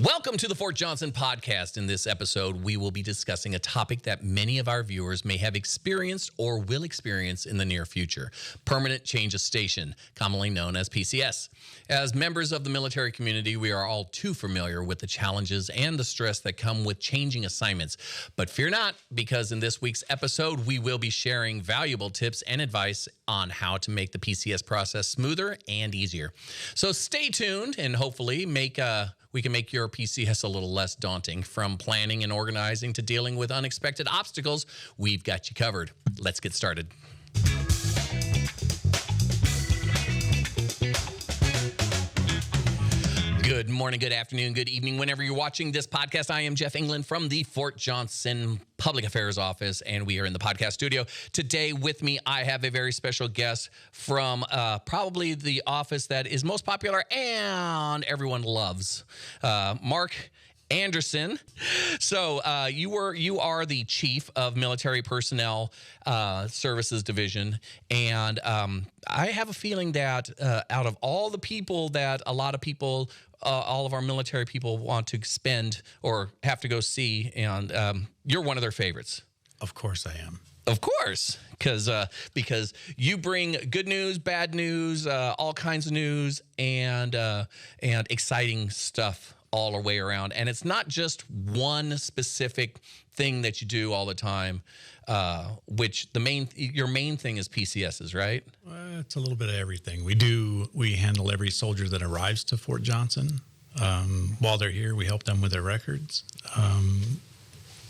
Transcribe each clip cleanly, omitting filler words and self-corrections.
Welcome to the Fort Johnson podcast. In this episode, we will be discussing a topic that many of our viewers may have experienced or will experience in the near future: permanent change of station, commonly known as PCS. As members of the military community, we are all too familiar with the challenges and the stress that come with changing assignments. But fear not, because in this week's episode, we will be sharing valuable tips and advice on how to make the PCS process smoother and easier. So stay tuned, and hopefully we can make your PCS a little less daunting. From planning and organizing to dealing with unexpected obstacles, we've got you covered. Let's get started. Good morning, good afternoon, good evening, whenever you're watching this podcast. I am Jeff England from the Fort Johnson Public Affairs Office, and we are in the podcast studio. Today with me, I have a very special guest from probably the office that is most popular and everyone loves, Mark Anderson. So you are the Chief of Military Personnel Services Division, and I have a feeling that out of all the people that a lot of people, all of our military people want to spend or have to go see, and you're one of their favorites. Of course I am. Of course, because you bring good news, bad news, all kinds of news, and exciting stuff all the way around. And it's not just one specific thing that you do all the time, which your main thing is PCSs, right? It's a little bit of everything. We handle every soldier that arrives to Fort Johnson. While they're here, we help them with their records.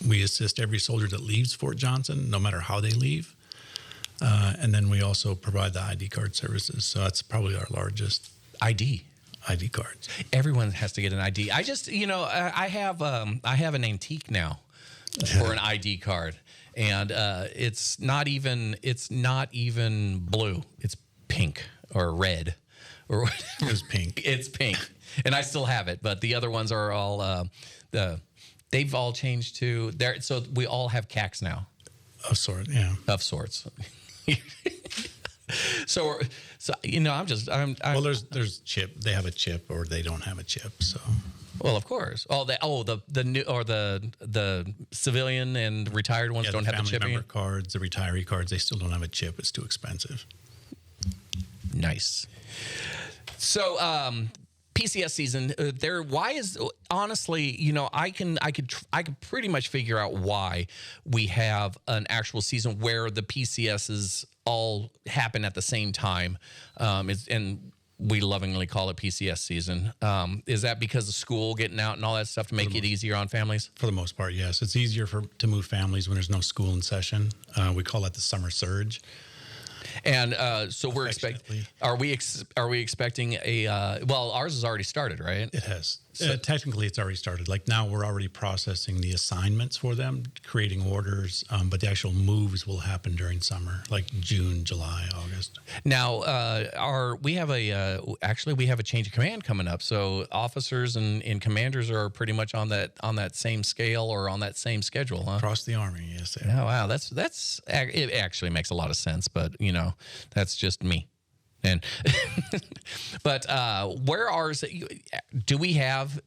We assist every soldier that leaves Fort Johnson, no matter how they leave. And then we also provide the ID card services. So that's probably our largest. ID cards. Everyone has to get an ID. I just, I have an antique now for an ID card, and it's not even blue. It's pink or red or whatever. It's pink. It's pink, and I still have it. But the other ones are all they've all changed to there. So we all have CACs now. Of sorts. So well, there's chip. They have a chip, or they don't have a chip. So, well, of course. The new or the civilian and retired ones don't have the chip. Family member cards, the retiree cards, they still don't have a chip. It's too expensive. Nice. So, PCS season there. Why is honestly, I could pretty much figure out why we have an actual season where the PCSs all happen at the same time, and we lovingly call it PCS season. Is that because of school getting out and all that stuff to make it easier on families? For the most part, yes. It's easier to move families when there's no school in session. We call that the summer surge. And so we're expecting. Are we expecting a? Well, ours has already started, right? It has. Technically, it's already started. Like now, we're already processing the assignments for them, creating orders. But the actual moves will happen during summer, like June, July, August. Now, we have a change of command coming up. So officers and commanders are pretty much on that same scale or on that same schedule, huh? Across the Army, yes. Oh, wow, that's it. Actually makes a lot of sense, but that's just me. And but do we have?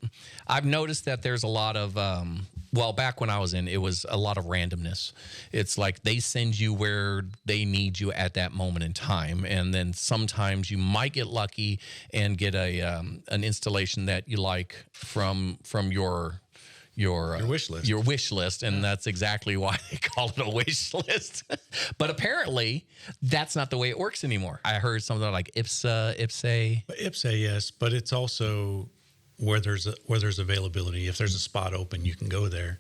I've noticed that there's a lot of back when I was in, it was a lot of randomness. It's like they send you where they need you at that moment in time, and then sometimes you might get lucky and get an installation that you like from your wish list. Your wish list, and that's exactly why they call it a wish list. But apparently, that's not the way it works anymore. I heard something like IPSA. IPSA, yes, but it's also where there's availability. If there's a spot open, you can go there.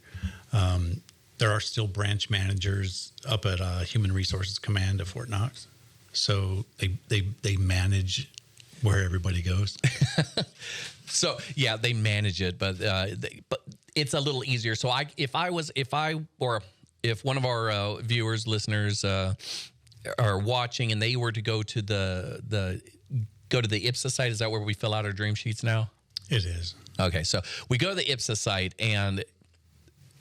There are still branch managers up at Human Resources Command at Fort Knox, so they manage where everybody goes. So yeah, they manage it, but it's a little easier. So if one of our viewers, listeners are watching, and they were to go to the IPSA site, is that where we fill out our dream sheets now? It is. Okay, so we go to the IPSA site, and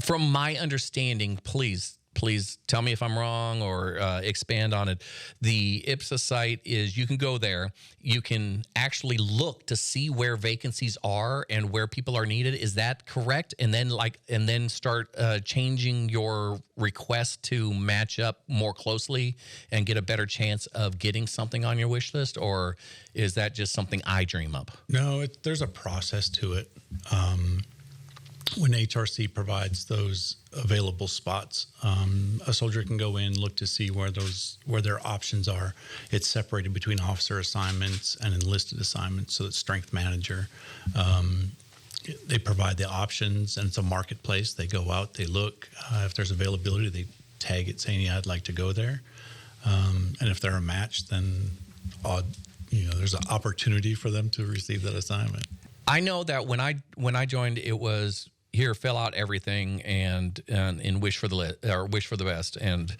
from my understanding, please please tell me if I'm wrong or expand on it. The IPSA site is, you can go there. You can actually look to see where vacancies are and where people are needed. Is that correct? And then start changing your request to match up more closely and get a better chance of getting something on your wish list? Or is that just something I dream up? No, there's a process to it. When HRC provides those available spots, a soldier can go in, look to see where their options are. It's separated between officer assignments and enlisted assignments, so that strength manager, they provide the options, and it's a marketplace. They go out, they look. If there's availability, they tag it saying, yeah, I'd like to go there. And if they're a match, then there's an opportunity for them to receive that assignment. I know that when I joined, it was here, fill out everything and wish for the best, and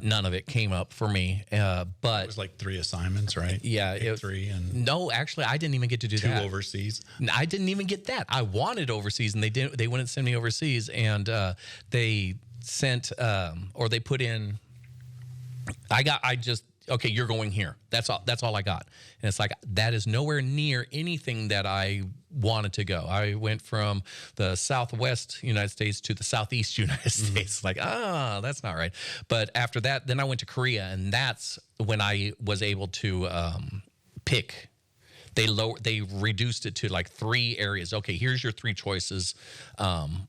none of it came up for me. But it was like 3 assignments, right? Yeah, 3 and no, actually, I didn't even get to do 2 that. overseas. I didn't even get that. I wanted overseas, and they wouldn't send me overseas, and they sent or they put in. Okay, you're going here. That's all I got. And it's like, that is nowhere near anything that I wanted to go. I went from the Southwest United States to the Southeast United States. Like, that's not right. But after that, then I went to Korea, and that's when I was able to pick. They reduced it to like 3 areas. Okay, here's your 3 choices.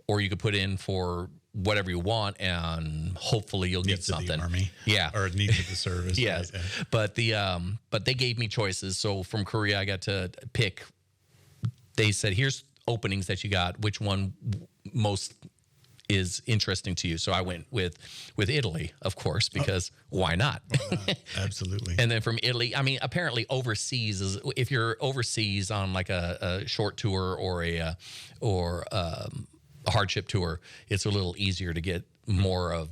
Or you could put in for whatever you want, and hopefully you'll get something. The Army, yeah, or needs of the service. Yes, right? But they gave me choices. So from Korea, I got to pick. They said, "Here's openings that you got. Which one most is interesting to you?" So I went with Italy, of course, because why not? Absolutely. And then from Italy, I mean, apparently overseas is, if you're overseas on like a short tour or a hardship tour, it's a little easier to get more of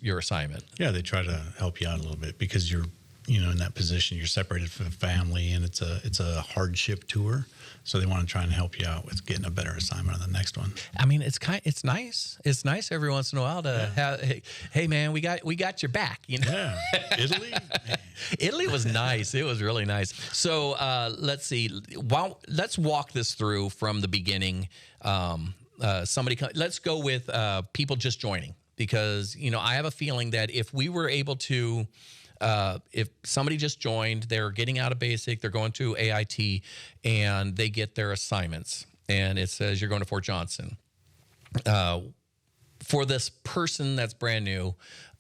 your assignment. Yeah, they try to help you out a little bit because you're in that position, you're separated from family, and it's a hardship tour, so they want to try and help you out with getting a better assignment on the next one. I mean, it's nice. It's nice every once in a while to have, hey man, we got your back, Yeah, Italy. Man. Italy was nice. It was really nice. So let's see. Let's walk this through from the beginning. Let's go with people just joining, because I have a feeling that if we were able to, if somebody just joined, they're getting out of basic, they're going to AIT, and they get their assignments, and it says you're going to Fort Johnson. For this person that's brand new,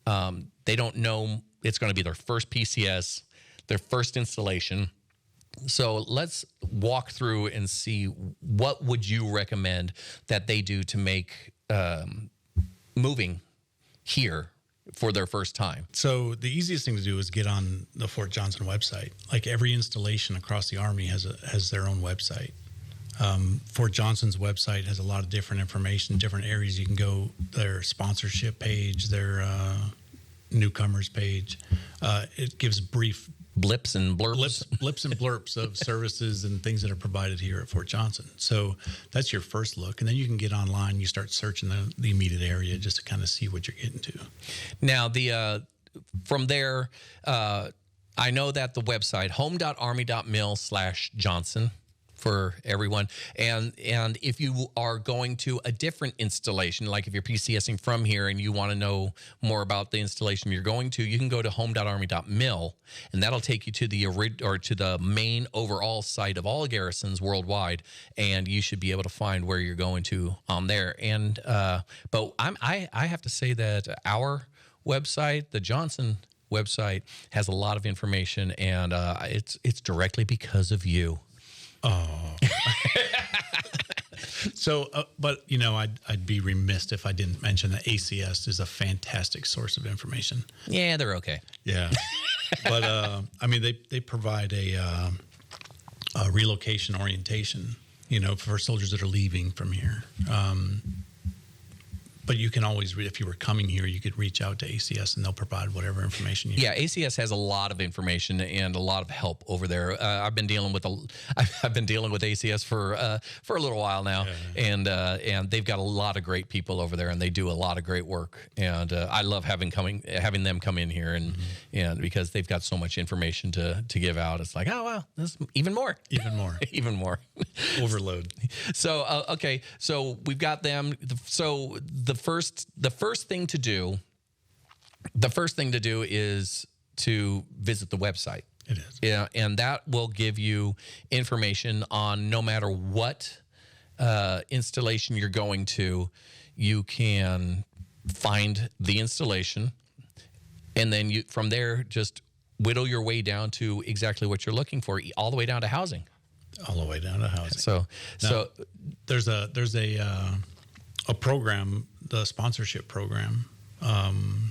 they don't know it's going to be their first PCS, their first installation. So let's walk through and see, what would you recommend that they do to make moving here for their first time? So the easiest thing to do is get on the Fort Johnson website. Like every installation across the Army has their own website. Fort Johnson's website has a lot of different information, different areas you can go. Their sponsorship page, their newcomers page. It gives brief blips and blurps of services and things that are provided here at Fort Johnson. So that's your first look, and then you can get online. You start searching the immediate area just to kind of see what you're getting to. Now, from there, I know that the website home.army.mil/Johnson for everyone, and if you are going to a different installation, like if you're PCSing from here and you want to know more about the installation you're going to, you can go to home.army.mil, and that'll take you to the main overall site of all garrisons worldwide, and you should be able to find where you're going to on there. And but I have to say that our website, the Johnson website, has a lot of information, and it's directly because of you. Oh, so, but I'd be remiss if I didn't mention that ACS is a fantastic source of information. Yeah, they're okay. Yeah, but I mean, they provide a relocation orientation, for soldiers that are leaving from here. But you can always, if you were coming here, you could reach out to ACS and they'll provide whatever information you need. Yeah, ACS has a lot of information and a lot of help over there. I've been dealing with ACS for a little while now, and they've got a lot of great people over there, and they do a lot of great work. And I love having them come in here, and because they've got so much information to give out. It's like, oh wow, there's even more, even more overload. So okay, so we've got them. So the first thing to do is to visit the website. It is. Yeah, and that will give you information on no matter what installation you're going to, you can find the installation, and then you from there just whittle your way down to exactly what you're looking for, all the way down to housing. All the way down to housing. So there's a program, the sponsorship program,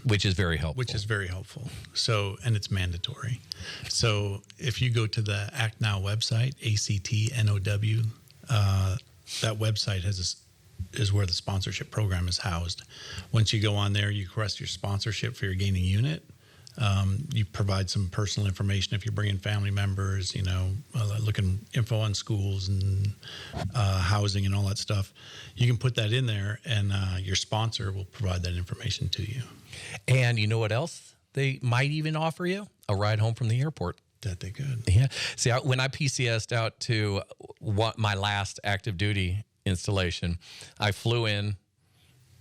which is very helpful. So, and it's mandatory. So if you go to the Act Now website, ACTNOW, that website is where the sponsorship program is housed. Once you go on there, you request your sponsorship for your gaining unit. You provide some personal information if you're bringing family members, looking info on schools and housing and all that stuff. You can put that in there, and your sponsor will provide that information to you. And you know what else? They might even offer you a ride home from the airport. That they could. Yeah. See, when I PCS'd out to my last active duty installation, I flew in.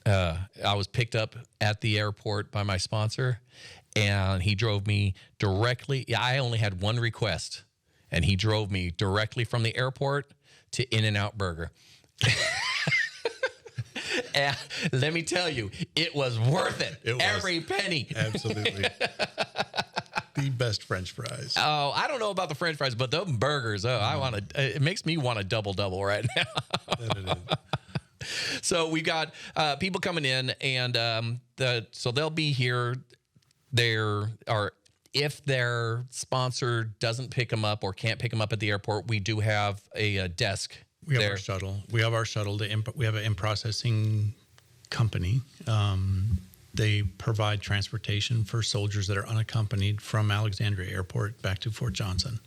I was picked up at the airport by my sponsor, and he drove me directly. I only had one request, and he drove me directly from the airport to In-N-Out Burger. And let me tell you, it was worth it. Every penny. Absolutely. The best French fries. Oh, I don't know about the French fries, but those burgers, it makes me want a double right now. That it is. So we got people coming in, and so they'll be here. If their sponsor doesn't pick them up or can't pick them up at the airport, we do have a desk. We have our shuttle. We have an in-processing company. They provide transportation for soldiers that are unaccompanied from Alexandria Airport back to Fort Johnson.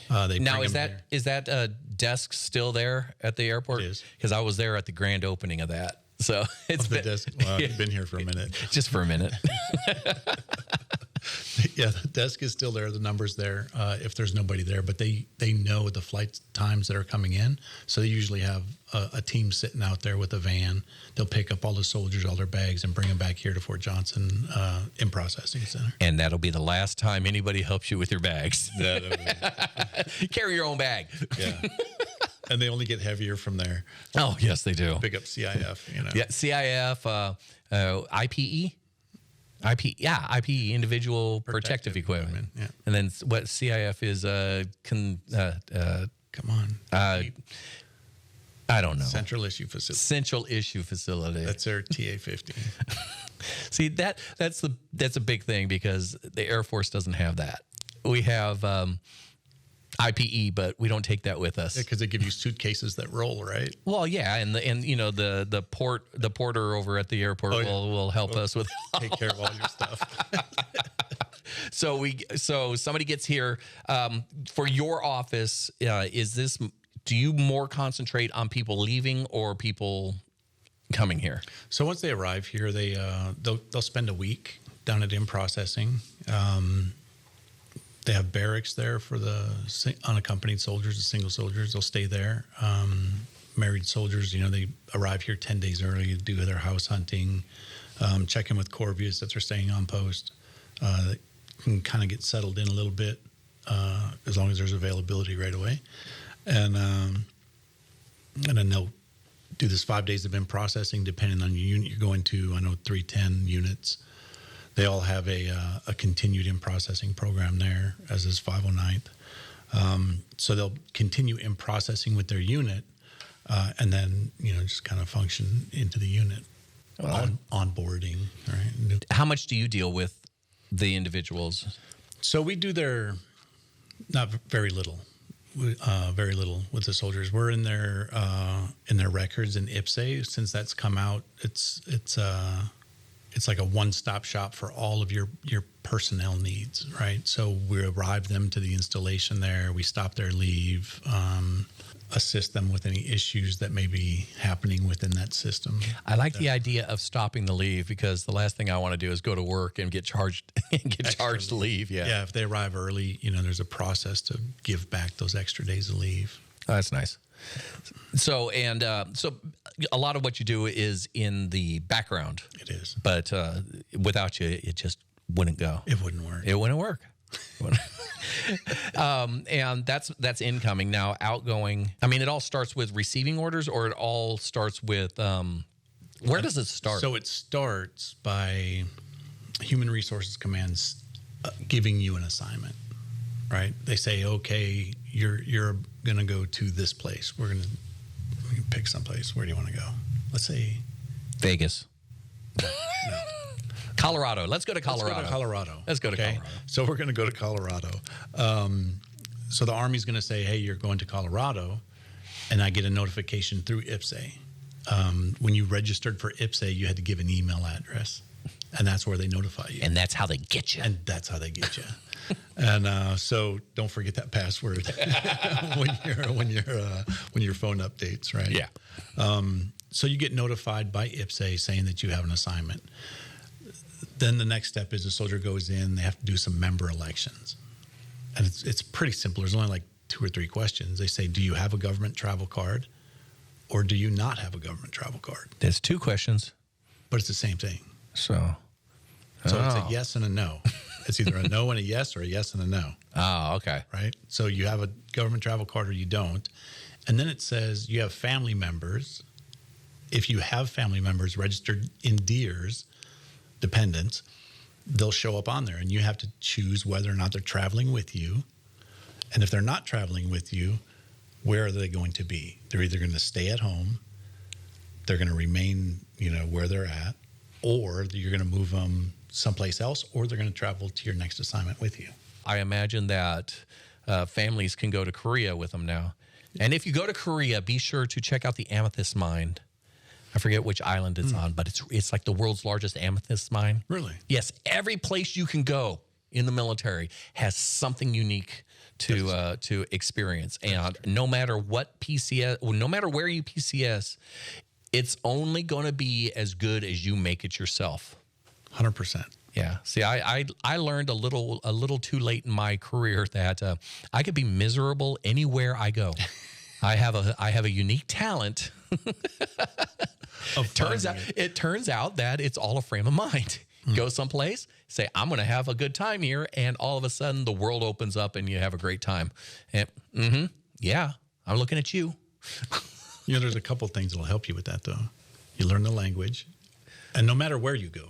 Is that desk still there at the airport? It is. Because I was there at the grand opening of that. So it's the desk. Well, you've been here for a minute. Just for a minute. Yeah, the desk is still there. The number's there if there's nobody there. But they know the flight times that are coming in. So they usually have a team sitting out there with a van. They'll pick up all the soldiers, all their bags, and bring them back here to Fort Johnson in processing center. And that'll be the last time anybody helps you with your bags. Carry your own bag. Yeah. And they only get heavier from there. Oh, yes, they do. Pick up CIF, Yeah, CIF, IPE. IPE, individual protective equipment. Yeah. And then what CIF is, come on. I don't know. Central Issue Facility. Central Issue Facility. That's their TA-50. See, that's a big thing because the Air Force doesn't have that. We have IPE, but we don't take that with us. Because they give you suitcases that roll, right? Well, yeah, and the porter over at the airport will help us with take care of all your stuff. So somebody gets here for your office. Do you more concentrate on people leaving or people coming here? So once they arrive here, they'll spend a week down at in processing. They have barracks there for the unaccompanied soldiers, the single soldiers. They'll stay there. Married soldiers, they arrive here 10 days early, do their house hunting, check in with Corvius that they're staying on post. They can kind of get settled in a little bit as long as there's availability right away. And then they'll do this 5 days of in processing, depending on your unit you're going to. I know 310 units. They all have a continued in processing program there, as is 509th. So they'll continue in processing with their unit, and then just kind of function into the unit. Onboarding, right? How much do you deal with the individuals? So we do not very little. very little with the soldiers. We're in their records in IPSE. Since that's come out, it's like a one-stop shop for all of your personnel needs, right? So we arrive them to the installation there. We stop their leave, assist them with any issues that may be happening within that system. I like the idea of stopping the leave, because the last thing I want to do is go to work and get charged leave. Yeah, if they arrive early, there's a process to give back those extra days of leave. Oh, that's nice. So a lot of what you do is in the background. It is. But without you, it just wouldn't go. It wouldn't work. It wouldn't work. And that's incoming. Now, outgoing, I mean, it all starts with receiving orders, or it all starts with, where does it start? So it starts by Human Resources Commands giving you an assignment, right? They say, okay, you're going to go to this place. We can pick someplace. Where do you want to go? Let's say Vegas. No. Colorado. Let's go to Colorado. Let's go to Colorado. So we're going to go to Colorado. So the Army's going to say, hey, you're going to Colorado, and I get a notification through IPSE. When you registered for IPSE, you had to give an email address, and that's where they notify you. And that's how they get you. And so don't forget that password when your phone updates, right? Yeah. So you get notified by IPSE saying that you have an assignment. Then the next step is the soldier goes in. They have to do some member elections, and it's pretty simple. There's only like 2 or 3 questions. They say, do you have a government travel card, or do you not have a government travel card? There's 2 questions, but it's the same thing. So it's a yes and a no. It's either a no and a yes, or a yes and a no. Oh, okay. Right? So you have a government travel card or you don't. And then it says you have family members. If you have family members registered in DEERS, dependents, they'll show up on there, and you have to choose whether or not they're traveling with you. And if they're not traveling with you, where are they going to be? They're either going to stay at home, they're going to remain, where they're at, or you're going to move them someplace else, or they're going to travel to your next assignment with you. I imagine that families can go to Korea with them now. And if you go to Korea, be sure to check out the Amethyst Mine. I forget which island it's on, but it's like the world's largest amethyst mine. Really? Yes. Every place you can go in the military has something unique to experience. And no matter what PCS, no matter where you PCS, it's only going to be as good as you make it yourself. 100%. Yeah. See, I learned a little too late in my career that I could be miserable anywhere I go. I have a unique talent. It turns out that it's all a frame of mind. Go someplace, say, I'm going to have a good time here, and all of a sudden the world opens up and you have a great time. And, yeah, I'm looking at you. There's a couple things that'll help you with that, though. You learn the language, and no matter where you go,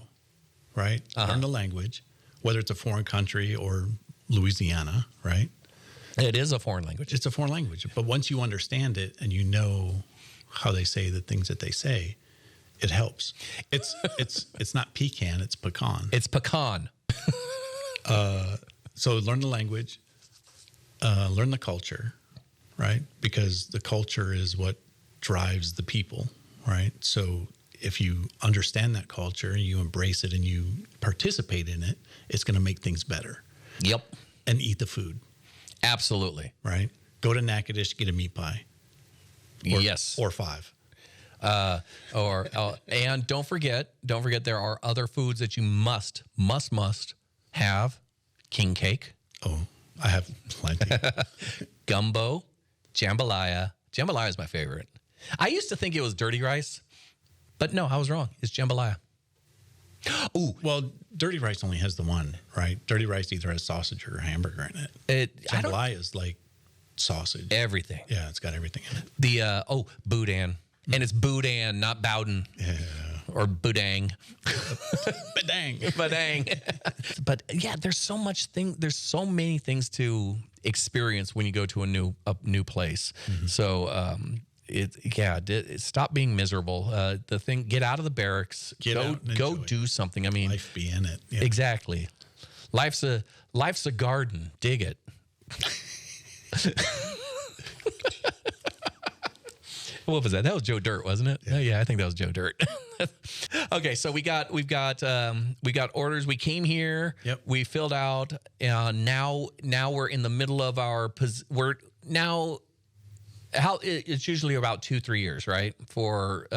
right? Learn the language, whether it's a foreign country or Louisiana, right? It is a foreign language. It's a foreign language. But once you understand it and you know how they say the things that they say, it helps. It's not pecan, it's pecan. It's pecan. So learn the language, learn the culture, right? Because the culture is what drives the people, right? So if you understand that culture and you embrace it and you participate in it, it's going to make things better. Yep. And eat the food. Absolutely. Right? Go to Natchitoches, get a meat pie. Yes. Or 5. And don't forget, there are other foods that you must have. King cake. Oh, I have plenty. Gumbo, jambalaya. Jambalaya is my favorite. I used to think it was dirty rice, but no, I was wrong. It's jambalaya. Ooh. Well, dirty rice only has the one, right? Dirty rice either has sausage or hamburger in it. Jambalaya is like sausage. Everything. Yeah, it's got everything in it. The boudin. And it's boudin, not Bowden. Yeah. Or boudang. Badang. But yeah, there's so many things to experience when you go to a new place. Mm-hmm. So stop being miserable. Get out of the barracks. Go do something. I mean, life be in it. Yeah. What was that? That was Joe Dirt, wasn't it? Yeah, I think that was Joe Dirt. Okay, so we've got orders. We came here. Yep. We filled out. Now we're in the middle of our. It's usually about 2-3 years, right? For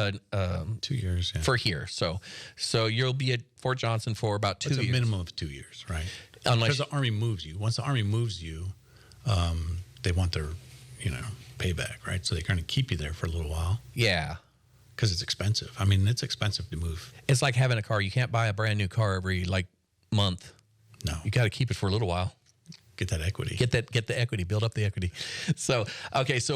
2 years. Yeah. for here. So you'll be at Fort Johnson for about 2 years. It's a minimum of 2 years, right? Unless because the Army moves you. Once the Army moves you, they want their, payback, right? So they're going to keep you there for a little while. Yeah. Because it's expensive. I mean, it's expensive to move. It's like having a car. You can't buy a brand new car every month. No. You got to keep it for a little while. Get that equity. Get the equity, build up the equity. So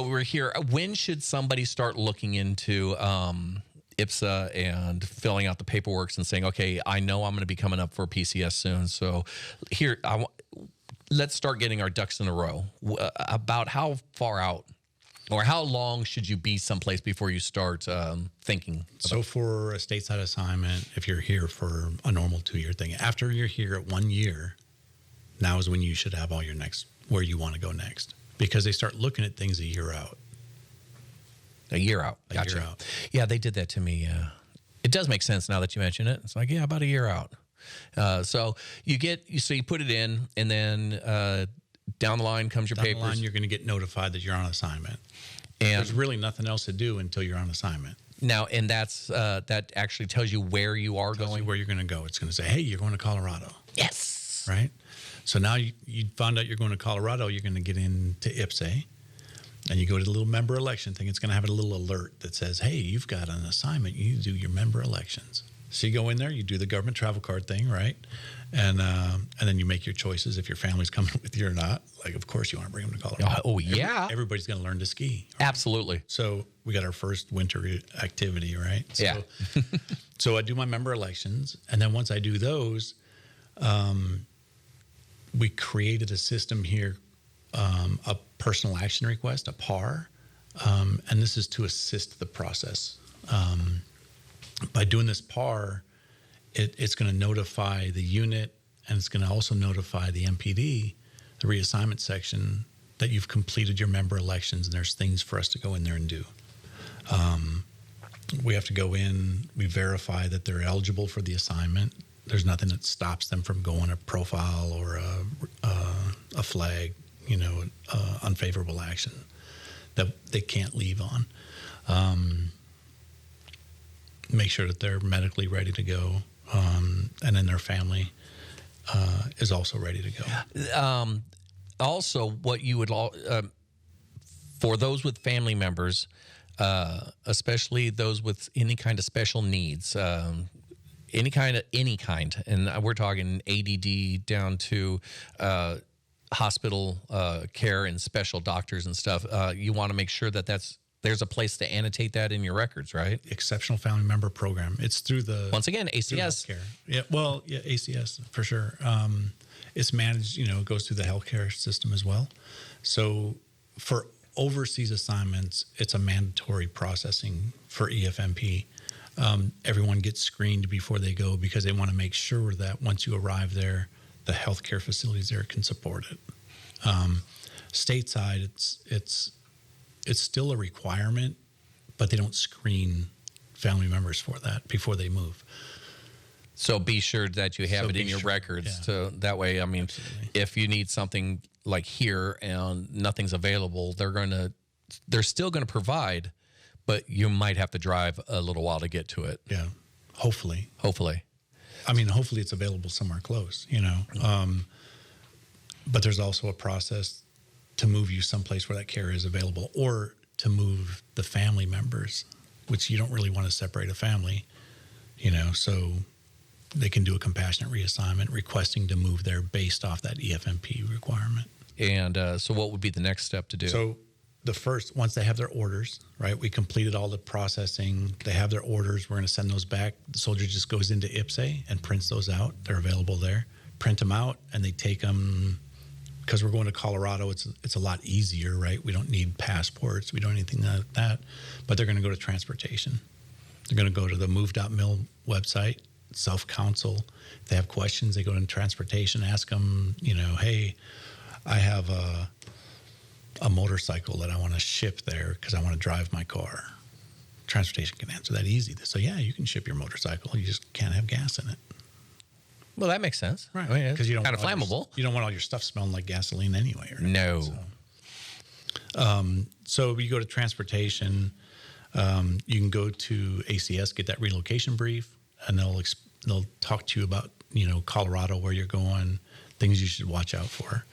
we're here. When should somebody start looking into IPSA and filling out the paperwork and saying, okay, I know I'm going to be coming up for PCS soon. So here, let's start getting our ducks in a row. About how far out or how long should you be someplace before you start thinking? So for a stateside assignment, if you're here for a normal 2-year thing, after you're here at 1 year, now is when you should have all your where you want to go next, because they start looking at things a year out. A year out. Gotcha. A year out. Yeah, they did that to me. It does make sense now that you mention it. It's like, yeah, about a year out. So you put it in, and then down the line comes your papers. Down the line, you're going to get notified that you're on assignment. And there's really nothing else to do until you're on assignment. Now, and that actually tells you where you are going. Where you're going to go. It's going to say, hey, you're going to Colorado. Yes. Right? So now you found out you're going to Colorado, you're going to get into IPSA, and you go to the little member election thing. It's going to have a little alert that says, hey, you've got an assignment. You need to do your member elections. So you go in there, you do the government travel card thing, right? And then you make your choices if your family's coming with you or not. Like, of course, you want to bring them to Colorado. Oh, yeah. Everybody's going to learn to ski. Right? Absolutely. So we got our first winter activity, right? So, yeah. So I do my member elections. And then once I do those, we created a system here, a personal action request, a PAR. And this is to assist the process. By doing this PAR, it's going to notify the unit, and it's going to also notify the MPD, the reassignment section, that you've completed your member elections, and there's things for us to go in there and do. We have to go in, we verify that they're eligible for the assignment. There's nothing that stops them from going a profile or a flag, unfavorable action that they can't leave on. Make sure that they're medically ready to go, and then their family is also ready to go. Also, what you would for those with family members, especially those with any kind of special needs, any kind, and we're talking ADD down to hospital care and special doctors and stuff. You want to make sure that there's a place to annotate that in your records, right? Exceptional Family Member Program. It's through once again, ACS. Yeah, well, yeah, ACS for sure. It's managed, it goes through the healthcare system as well. So for overseas assignments, it's a mandatory processing for EFMP. Everyone gets screened before they go because they want to make sure that once you arrive there, the healthcare facilities there can support it. Stateside, it's still a requirement, but they don't screen family members for that before they move. So be sure that you have it in your records. Yeah. So that way, I mean, Absolutely. If you need something like here and nothing's available, they're still going to provide, but you might have to drive a little while to get to it. Yeah, hopefully. I mean, hopefully it's available somewhere close, but there's also a process to move you someplace where that care is available, or to move the family members, which you don't really want to separate a family, so they can do a compassionate reassignment requesting to move there based off that EFMP requirement. And so what would be the next step to do? So once they have their orders, right, we completed all the processing, they have their orders, we're going to send those back. The soldier just goes into IPSA and prints those out. They're available there. Print them out, and they take them, because we're going to Colorado, it's a lot easier, right? We don't need passports. We don't need anything like that. But they're going to go to transportation. They're going to go to the move.mil website, self-counsel. If they have questions, they go to transportation, ask them, hey, I have a motorcycle that I want to ship there because I want to drive my car. transportation can answer that easy. So yeah, you can ship your motorcycle. You just can't have gas in it. Well, that makes sense. Right. I mean, Because you don't kind of flammable. You don't want all your stuff smelling like gasoline anyway. Right? No. So you go to transportation, you can go to ACS, get that relocation brief, and they'll talk to you about, Colorado, where you're going, things you should watch out for.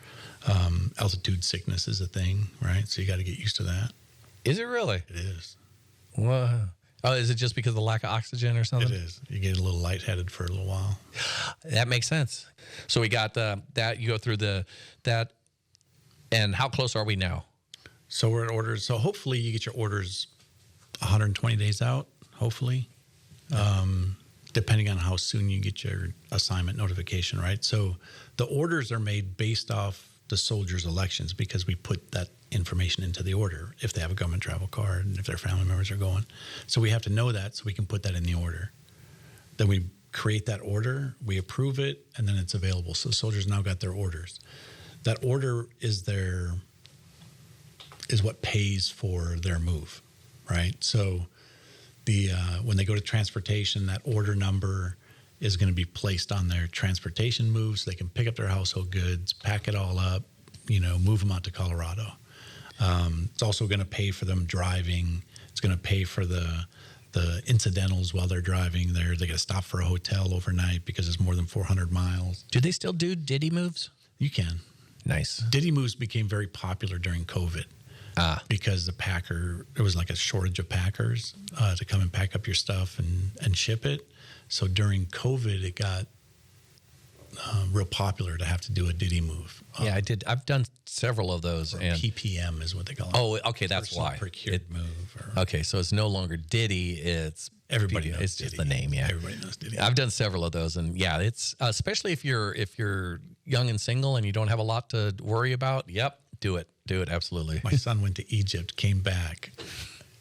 Altitude sickness is a thing, right? So you got to get used to that. Is it really? It is. Wow. Oh, is it just because of the lack of oxygen or something? It is. You get a little lightheaded for a little while. That makes sense. So we got that. You go through that. And how close are we now? So we're at orders. So hopefully you get your orders 120 days out, hopefully, depending on how soon you get your assignment notification, right? So the orders are made based off the soldiers' elections because we put that information into the order if they have a government travel card and if their family members are going. So we have to know that so we can put that in the order. Then we create that order, we approve it, and then it's available. So the soldiers now got their orders. That order is what pays for their move, right? So when they go to transportation, that order number is going to be placed on their transportation move so they can pick up their household goods, pack it all up, move them out to Colorado. It's also going to pay for them driving. It's going to pay for the incidentals while they're driving there. They got to stop for a hotel overnight because it's more than 400 miles. Do they still do Diddy moves? You can. Nice. Diddy moves became very popular during COVID. Because there was like a shortage of packers to come and pack up your stuff and ship it. So during COVID, it got real popular to have to do a Diddy move. Yeah, I did. I've done several of those. And PPM is what they call it. Oh, okay, that's why. Procured move. Okay, so it's no longer Diddy. It's Everybody knows It's Diddy. just the name, yeah. Everybody knows Diddy. I've done several of those, and yeah, it's especially if you're young and single and you don't have a lot to worry about. Yep, do it, absolutely. My son went to Egypt, came back.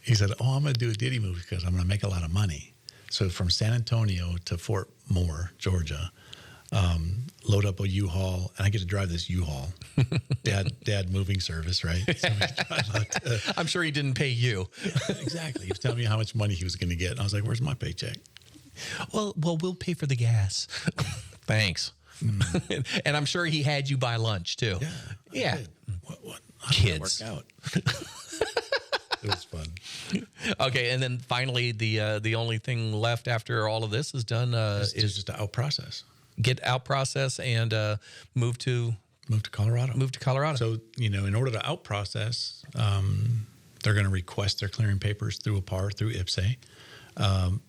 He said, "Oh, I'm going to do a Diddy move because I'm going to make a lot of money." So from San Antonio to Fort Moore, Georgia, load up a U-Haul, and I get to drive this U-Haul. Dad moving service, right? So I'm sure he didn't pay you. Yeah, exactly. He was telling me how much money he was going to get. And I was like, "Where's my paycheck?" Well, we'll pay for the gas. Thanks. And I'm sure he had you buy lunch too. Yeah. What? How did that Kids. work out? It was fun. Okay, and then finally, the only thing left after all of this is done is just to out process. Get out process and move to Colorado. Move to Colorado. So in order to out process, they're going to request their clearing papers through a PAR through IPSA.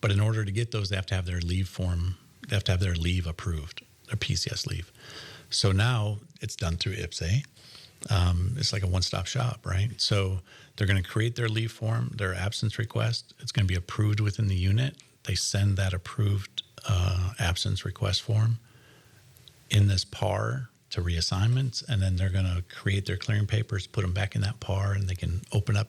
But in order to get those, they have to have their leave form. They have to have their leave approved, their PCS leave. So now it's done through IPSA. It's like a one-stop shop, right? So they're going to create their leave form, their absence request. It's going to be approved within the unit. They send that approved absence request form in this PAR to reassignments, and then they're going to create their clearing papers, put them back in that PAR, and they can open up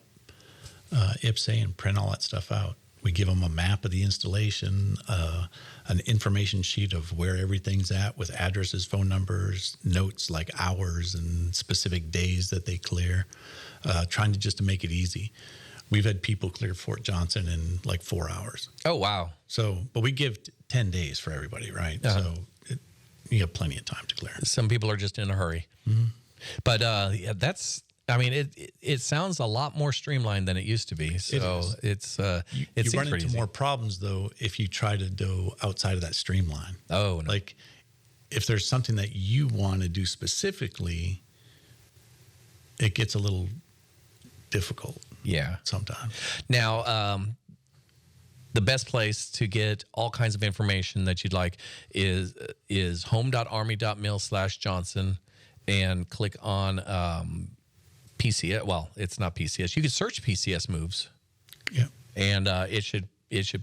IPSA and print all that stuff out. We give them a map of the installation, an information sheet of where everything's at with addresses, phone numbers, notes like hours and specific days that they clear, trying to make it easy. We've had people clear Fort Johnson in like 4 hours. Oh, wow. So, but we give 10 days for everybody, right? Uh-huh. So you have plenty of time to clear. Some people are just in a hurry. Mm-hmm. But it sounds a lot more streamlined than it used to be. So it's you run into more problems though if you try to go outside of that streamline. Oh, no. Like if there's something that you want to do specifically, it gets a little difficult. Yeah. Sometimes. Now, the best place to get all kinds of information that you'd like is home.army.mil/Johnson and click on PCS. Well, it's not PCS. You can search PCS moves. Yeah. And it should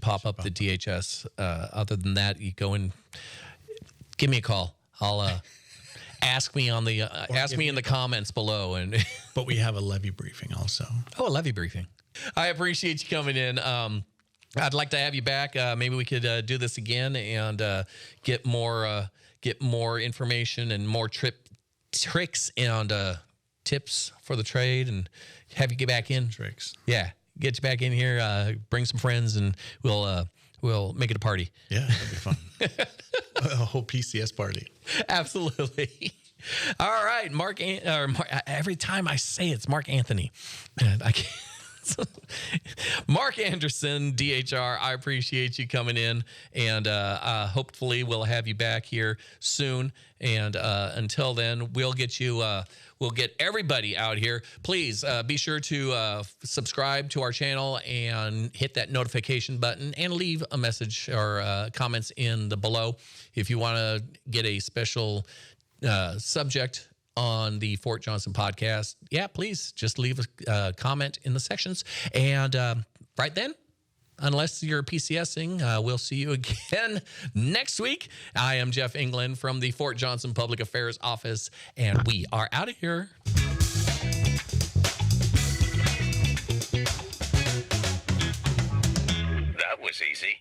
pop up the DHS. Other than that, you go and give me a call. I'll ask me in the comments below. And but we have a levy briefing also. Oh, a levy briefing. I appreciate you coming in. I'd like to have you back. Maybe we could do this again and get more information and more tricks and tips for the trade, and have you get back in. Tricks. Yeah. get you back in here, bring some friends, and we'll make it a party. Yeah, that'd be fun. A whole PCS party. Absolutely. All right, every time I say it's Mark Anthony, I can't. Mark Anderson, DHR, I appreciate you coming in, and hopefully we'll have you back here soon. And until then, we'll get you. We'll get everybody out here. Please be sure to subscribe to our channel and hit that notification button and leave a message or comments in the below if you want to get a special subject on the Fort Johnson podcast. Yeah, please just leave a comment in the sections. And right then, unless you're PCSing, we'll see you again next week. I am Jeff England from the Fort Johnson Public Affairs Office, and we are out of here. That was easy.